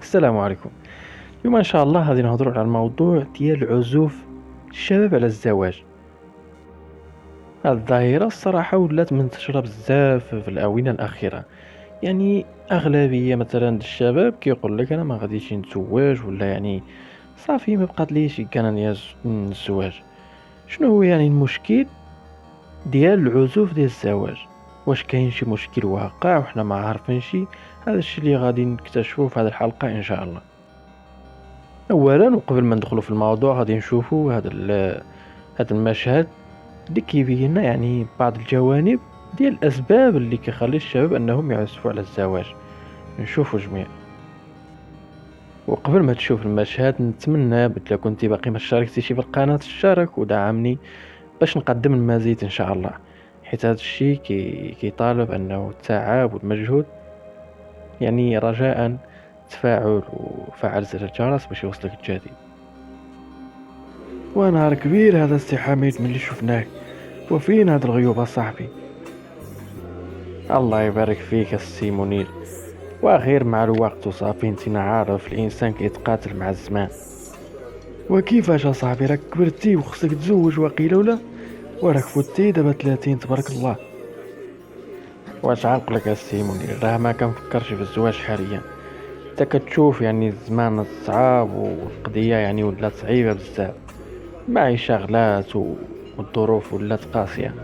السلام عليكم. اليوم إن شاء الله غادي نهضروا على الموضوع ديال عزوف الشباب على الزواج. هاد الظاهرة الصراحة ولات منتشرة بزاف في الآونة الأخيرة، يعني أغلبية مثلا الشباب كيقول لك أنا ما غاديش نتزوج ولا يعني صافي ما بقات ليش كان الزواج. شنو هو يعني المشكل ديال العزوف ديال الزواج؟ واش كاين شي مشكل واقع وحنا ما عارفين شي؟ هذا الشيء اللي غادي نكتشفوه في هذه الحلقة إن شاء الله. اولا وقبل ما ندخلوا في الموضوع غادي نشوفوا هذا المشهد اللي كيبين لنا يعني بعض الجوانب ديال الاسباب اللي كيخلي الشباب انهم يعزفوا على الزواج. نشوفوا جميع. وقبل ما تشوف المشهد نتمنى الا كنتي باقي ما شاركتيش في القناه تشارك ودعمني باش نقدم المزيد ان شاء الله، حيت هذا الشيء كيطالب انه التعب والمجهود. يعني رجاء تفاعل وفعل زر الجرس باش يوصلك الجديد. ونهار كبير هذا السي حميد ملي شفناه. وفين هاد الغيوب صاحبي؟ الله يبارك فيك السي منير. وغير مع الوقت وصافي انتنا عارف الانسان كيتقاتل مع الزمان. وكيفاش صاحبي راك كبرتي وخصك تزوج وقيله ولا؟ وراك فوتي دابا 30 تبارك الله. واش عقلك السي منير راه ما كنفكرش في الزواج حاليا. انت كتشوف يعني الزمان صعاب والقضيه يعني ولات صعيبه بزاف. معيشة غلات والظروف ولات قاسية.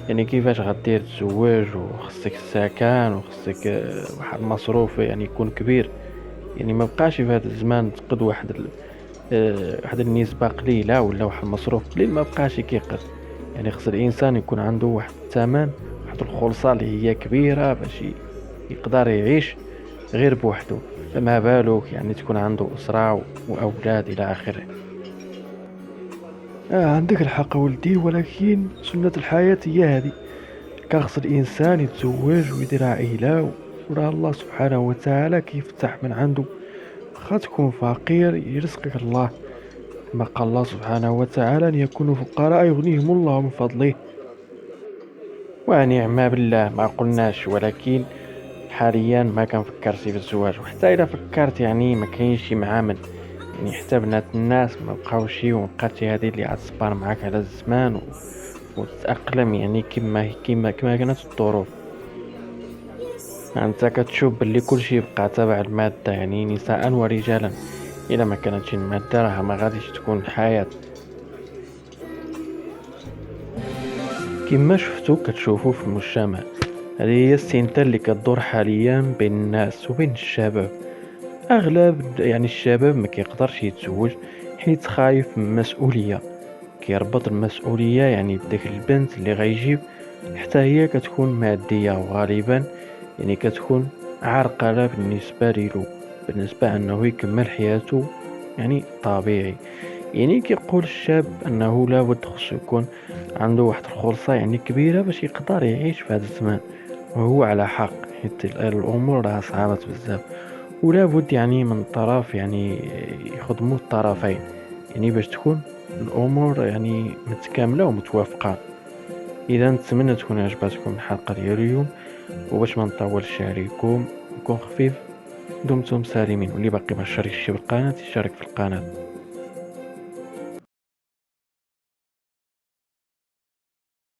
يعني كيفاش غدير تزوج وخصك السكن وخصك واحد المصروف يعني يكون كبير. يعني ما بقاش في هذا الزمان تقد واحد النسبة قليلة ولا واحد المصروف قليل ما بقاش كيقد. يعني خص الانسان يكون عنده واحد الثمن، واحد الخلصة اللي هي كبيرة باش يقدر يعيش غير بوحده. فما بالك يعني تكون عنده أسرة وأولاد إلى آخره. عندك الحق ولدي، ولكن سنة الحياة هي هذه. كان خص الإنسان يتزوج ويدير عائلة، وراه الله سبحانه وتعالى كيفتح من عنده. خا تكون فقير يرزقك الله، كما قال الله سبحانه وتعالى أن يكونوا فقراء يغنيهم الله من فضله. ونعم بالله ما قلناش، ولكن حاليا ما كنفكرش في الزواج، وحتى إذا فكرت يعني ما كاينش معامل. يعني حتى بنات الناس ما بقاوشي ومبقاتش هذه اللي عتصبر معاك على الزمان وتتأقلم يعني كما كانت الظروف. انت كتشوف باللي كلشي بقى تابع المادة، يعني نساء ورجالا. الا ما كانتش المادة راه ما غاديش تكون الحياة. كما كتشوفوا في المجتمع، هذه هي السنتر اللي كتدور حاليا بين الناس وبين الشباب. اغلب يعني الشباب ما كيقدرش يتزوج حيت خايف من المسؤولية. كيربط المسؤولية يعني بداك البنت اللي غيجيب، حتى هي كتكون مادية وغالبا يعني كتكون عرقلة بالنسبة ليلو، بالنسبة أنه يكمل حياته يعني طبيعي. يعني كيقول الشاب أنه لابد خصو يكون عنده واحد الخلصة يعني كبيرة باش يقدر يعيش في هذا الزمان. وهو على حق، حيت الأمور راها صعبة بزاف، ولا بد يعني من طرف يعني يخدموا الطرفين، يعني باش تكون الأمور يعني متكاملة ومتوافقة. إذا نتمنى تكون عجبتكم الحلقة ديال اليوم، وباش ما نطولش عليكم نكون خفيف. دمتم سالمين، واللي باقي ما شاركش بالقناة يشارك في القناة.